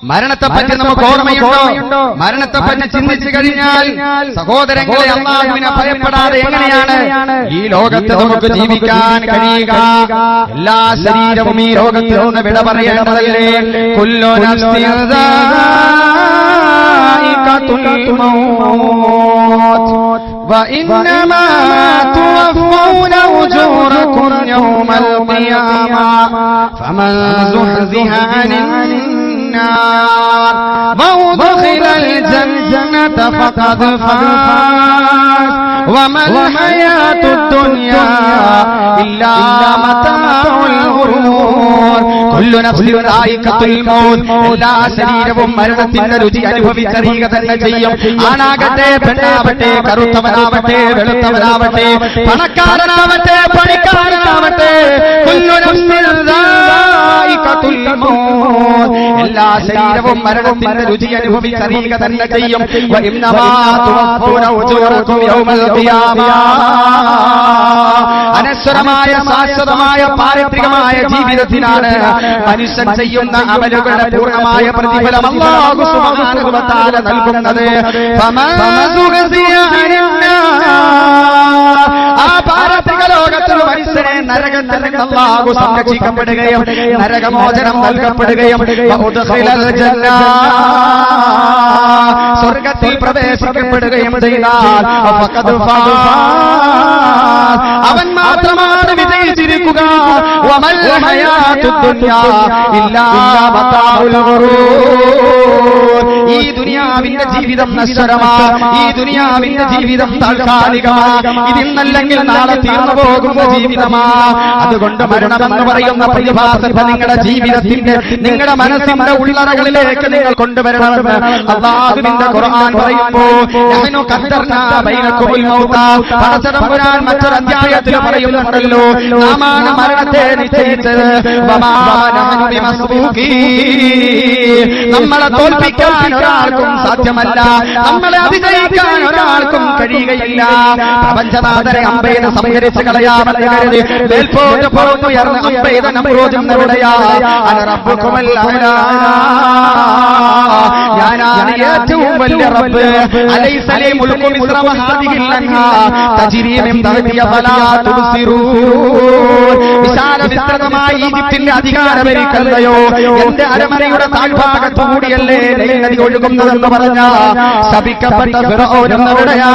മരണത്തെപ്പറ്റി നമുക്ക് ഓർമ്മയുണ്ടോ? മരണത്തെപ്പറ്റി ചിന്തിച്ചു കഴിഞ്ഞാൽ സഹോദരങ്ങളെ, അല്ലാഹുവിനെ ഭയപ്പെടാതെ എങ്ങനെയാണ് ഈ ലോകത്ത് നമുക്ക് ജീവിക്കാൻ കഴിയുക? എല്ലാ ശരീരവും ഈ ലോകത്തിൽ നിന്ന് വിട പറയേണ്ടതല്ലേ? കുല്ലു നഫ്സിൻ ദാഇഖത്തുൽ മൗത്ത് വഇന്നമാ തുവഫൗന ഉജൂറകും യൗമൽ ഖിയാമ ഫമൻ സുഹ്സിഹ അനിൻ وأدخل الجنة فقد فاز وما الحياة الدنيا إلا متاع الغرور كل نفس ذائقة الموت എല്ലാ ശരീരവും മരണത്തിന്റെ രുചി അനുഭവിച്ചറിയുക തന്നെ ചെയ്യും. ആണാകട്ടെ, പെണ്ണാവട്ടെ, കറുത്തവനാവട്ടെ, വെളുത്തവനാവട്ടെ, പണക്കാരനാവട്ടെ, പണിക്കാരനാവട്ടെ, കുല്ലു നഫ്സിൻ ദാഇഖത്തുൽ മൗത്ത് എല്ലാ ശരീരവും മരണത്തിന്റെ രുചി അനുഭവിച്ചറിയുക തന്നെ ചെയ്യും. വഇന്നമാ തുവഫൗന ഉജൂറകും യൗമൽ ഖിയാമ അനശ്വരമായ ശാശ്വതമായ പാരത്രികമായ ജീവിതത്തിനാണ് മനുഷ്യൻ ചെയ്യുന്ന അമലുകളുടെ പൂർണ്ണമായ പ്രതിഫലം അല്ലാഹു സുബ്ഹാനഹു വ തആല നൽകുന്നത്. ആ പാരത്രിക ലോകത്തിൽ മനുഷ്യനെ നരകത്തിൽ നിന്ന് അല്ലാഹു സംരക്ഷിക്കപ്പെടുകയും നരകമോചനം നൽകപ്പെടുകയും സ്വർഗത്തിൽ പ്രവേശിക്കപ്പെടുകയും ചെയ്താൽ അവൻ മാത്രമാണ് വിജയിച്ചിരിക്കുക. വമൽ ഹയാത്തുദ് ദുനിയാ ഇല്ലാ മതാഉൽ ഗുറൂർ ഈ ദുനിയാവിന്റെ ജീവിതം നശ്വരമാണ്. ഈ ദുനിയാവിന്റെ ജീവിതം താൽക്കാലികമാണ്. ഇതിന്നല്ലെങ്കിൽ നാളെ തീർന്നു പോകുന്ന ജീവിതമാണ്. അതുകൊണ്ട് മരണമെന്ന് പറയുന്ന പ്രതിഭാസത്തെ നിങ്ങളുടെ ജീവിതത്തിന്റെ, നിങ്ങളുടെ മനസ്സിന്റെ ഉള്ളറകളിലേക്ക് നിങ്ങൾ കൊണ്ടുവരണമെന്ന് അല്ലാഹുവിന്റെ ഖുർആൻ പറയുമ്പോൾ നഹ്നു ഖദ്ദർനാ ബൈനകുമുൽ മൗത പടച്ചതമ്പുരാൻ മറ്റൊരു അധ്യായത്തിൽ പറയുന്നുണ്ടല്ലോ, നാമാണ് മരണത്തെ നിശ്ചയിച്ചത്. വമാ നഹ്നു ബിമസ്ബൂഖീൻ നമ്മളെ തോൽപ്പിക്കാൻ ഒരാൾക്കും സാധ്യമല്ല, നമ്മളെ അതിജയിക്കാൻ ഒരാൾക്കും കഴിയുകയില്ല. പ്രപഞ്ചനാഥനെ അമ്പെയ്ത് സംഹരിച്ച് കളയാമെന്ന് കരുതി മേൽപോട്ട് പുറത്തുയർന്ന് അമ്പെയ്ത നമ്രൂദിനെവിടെയാ? അന റബ്ബുകുമുൽ അഅ്ലാ ഞാനാണ് ഏറ്റവും വലിയ റബ്ബ്. അലൈസ ലി മുൽകു മിസ്ര വഹാദിഹിൽ അൻഹാർ തജ്രി മിൻ തഹ്തിഹാ ഫലാ തുബ്സിറൂൻ വിശാല വിസ്തൃതമായ ഈജിപ്തിന്റെ അധികാരം എനിക്കല്ലയോ? എന്റെ അരമനയുടെ താഴ്ഭാഗത്തു കൂടിയല്ലേ നൈൽ നദി ഒഴുകുന്നതെന്ന് പറഞ്ഞ ശപിക്കപ്പെട്ട ഫിർഔൻ എന്നെവിടെയാ?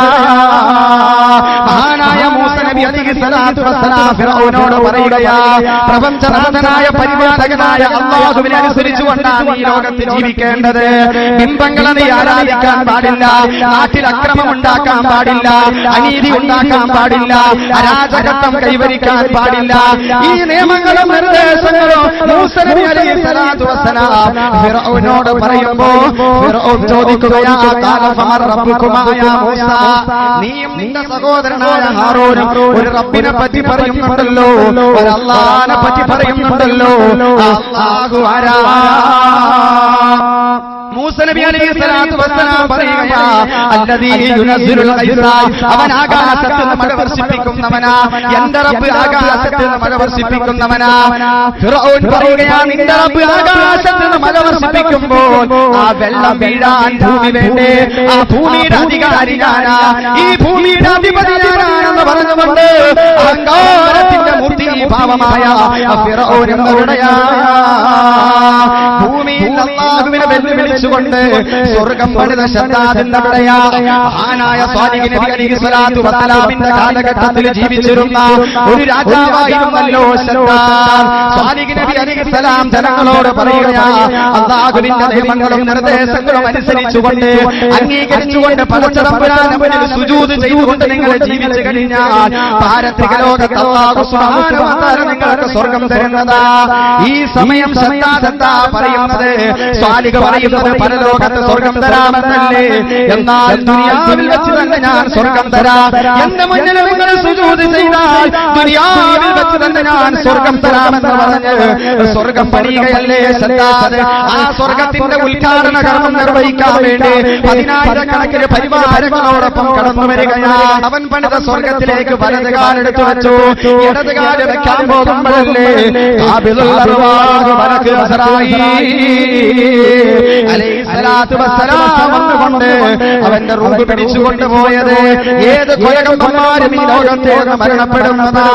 മഹാനായ മൂസ നബി അലൈഹി സ്വലാത്തു വസ്സലാം ഫിർഔനോട് പറയുകയാ, പ്രപഞ്ചനാഥനായ പരിപാലകനായ അല്ലാഹുവിനെ അനുസരിച്ചുകൊണ്ടാണ് ഈ ലോകത്ത് ജീവിക്കേണ്ടത്. ബിംബങ്ങളെ നീ ആരാധിക്കാൻ പാടില്ല, നാട്ടിൽ അക്രമം ഉണ്ടാക്കാൻ പാടില്ല, അനീതി ഉണ്ടാക്കാൻ പാടില്ല, അരാജകത്വം കൈവരിക്കാൻ പാടില്ല. ഈ നിയമങ്ങളും നിർദ്ദേശങ്ങളും മൂസ നബി അലൈഹി സ്വലാത്തു വസ്സലാം ഫിർഔനോട് പറയുമ്പോൾ ഫിർഔൻ ചോദിക്കുകയാ, ഖാല ഫമർ റബ്ബുകുമാ യാ മൂസ നീയും നിന്റെ സഹോദരനായ ഹാറൂനും ഒരു റബ്ബിനെ പറ്റി പറയുന്നുണ്ടല്ലോ, ഒരു അല്ലാഹുവിനെ പറ്റി പറയുന്നുണ്ടല്ലോ. അല്ലാഹു ആരാ? മൂസ നബി അലൈഹി സ്വലാത്തു വസ്സലാം പറയുകയാ, അല്ലദീ യുനസ്സിലുൽ ഗൈസ അവൻ ആകാശത്തിൽ നിന്ന് മഴ വർഷിപ്പിക്കുന്നവനാ. എന്റെ റബ്ബ് ആകാശത്തിൽ നിന്ന് മഴ വർഷിപ്പിക്കുന്നവനാ. ഫിർഔൻ പറയുകയാ, നിന്റെ റബ്ബ് ആകാശത്തിൽ നിന്ന് മഴ വർഷിപ്പിക്കുമ്പോൾ ആ വെള്ളം വീഴാൻ ഭൂമി വേണ്ടേ? ആ ഭൂമിയുടെ അധികാരി ഞാനാ, ഈ ഭൂമിയുടെ അധിപതി ഞാനാണെന്ന് പറഞ്ഞുകൊണ്ട് അഹങ്കാരത്തിന്റെ മൂർത്തിഭാവമായ ഫിർഔൻ എന്നവിടെയാ ഭൂമിയിൽ അല്ലാഹുവിനെ വെല്ലുവിളിച്ചുകൊണ്ട് സ്വർഗം പണിത ശദ്ദാദിന്റെ അവിടെയാ മഹാനായ സ്വാലിഹ് നബി അലൈഹി സ്വലാത്തു വസ്സലാമിന്റെ കാലഘട്ടത്തിൽ ജീവിച്ചിരുന്ന ഒരു രാജാവായിരുന്നല്ലോ ശദ്ദാദ്. സ്വാലിഹ് നബി അലൈഹി സ്വലാം ജനങ്ങളോട് പറയുകയാ, അല്ലാഹുവിന്റെ നിയമങ്ങളും നിർദ്ദേശങ്ങളും അനുസരിച്ചുകൊണ്ട് അംഗീകരിച്ചുകൊണ്ട് പടച്ചതമ്പുരാന്റെ മുന്നിൽ സുജൂദ് ചെയ്തുകൊണ്ട് നിങ്ങൾ ജീവിച്ചു കഴിഞ്ഞാൽ പാരത്രിക ലോകത്ത് അല്ലാഹു സുബ്ഹാനഹു വ തആല നിങ്ങൾക്ക് സ്വർഗം തരുന്നതാ. ഈ സമയം ശദ്ദാദ് എന്താ പറയുന്നത്? സ്വാലിഹ് പറയുന്നത് പരലോകത്ത് സ്വർഗം തരാമെന്നല്ലേ? എന്നാൽ ദുനിയാവിൽ വെച്ച് തന്നെ ഞാൻ സ്വർഗം തരാം. എന്റെ മുന്നിൽ നിങ്ങൾ സുജൂദ് ചെയ്താൽ ദുനിയാവിൽ വെച്ച് തന്നെ ഞാൻ സ്വർഗം തരാമെന്ന് പറഞ്ഞ് സ്വർഗം പണിയുകയല്ലേ ശദ്ദാദ്. ആ സ്വർഗത്തിന്റെ ഉദ്ഘാടന കർമ്മം നിർവഹിക്കാൻ വേണ്ടി 10,000 പരിവാരങ്ങളോടൊപ്പം കടന്നു വരികയാണ്. അവൻ പണിത സ്വർഗത്തിലേക്ക് വലത് കാലെടുത്തു വെച്ചു. ഇടത് കാല് വെക്കാൻ പോകുമ്പോഴല്ലേ സ്വലാത്തു വസ്സലാം വന്നുകൊണ്ട് അവന്റെ റൂഹ് പിടിച്ചു കൊണ്ടുപോയത്. ഏത് കൊലകമ്പന്മാരും ഈ ലോകത്തെ മരണപ്പെടുന്നതാ,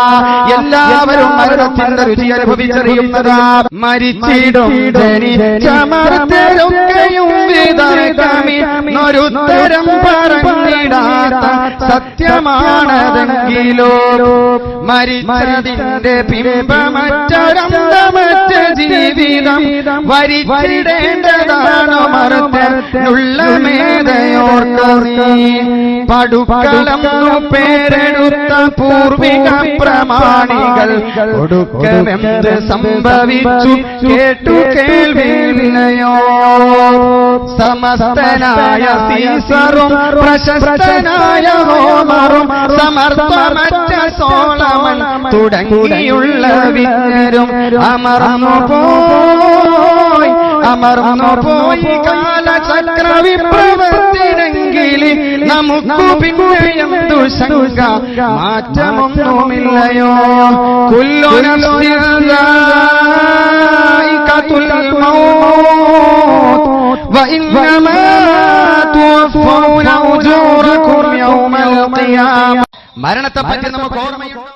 എല്ലാവരും മരണത്തിന്റെ രുചി അനുഭവിച്ചറിയുന്നതാ. മരിച്ചിടും ജനിച്ചമർത്തരൊക്കെയും വിതർക്കമിന്നൊരുത്തരം പറഞ്ഞിടാത്ത സത്യമാണതെങ്കിലോ മരിച്ചതിന്റെ ബിംബമറ്റരന്തമറ്റ ജീവിതം വരിച്ചിടേണ്ടതാണോ മറുത്തുള്ള മേധയോർക്കീ പടുക്കളം പേരെടുത്ത പൂർവിക പ്രമാണികൾ ഒടുക്കമെന്ത് സംഭവിച്ചു കേട്ടു കേൾവില്ലയോ. സമസ്തനായ സീസറും പ്രശസ്തനായ ഹോമറും സമർത്ഥമറ്റ സോളമൻ തുടങ്ങിയുള്ള വിജ്ഞരും അമർന്നുപോയി കാലചക്രവിപ്രവർത്തിനെങ്കിൽ നമുക്കു പിന്നെ എന്തു ശങ്ക മാറ്റമൊന്നുമില്ലയോ. കുല്ലു നഫ്സിൻ ദാഇഖത്തുൽ മൗത്ത് വഇന്നമാ തുവഫൗന ഉജൂറകും യൗമൽ ഖിയാമ. മരണത്തെപ്പറ്റി നമുക്ക് ഓർമ്മയുണ്ട്.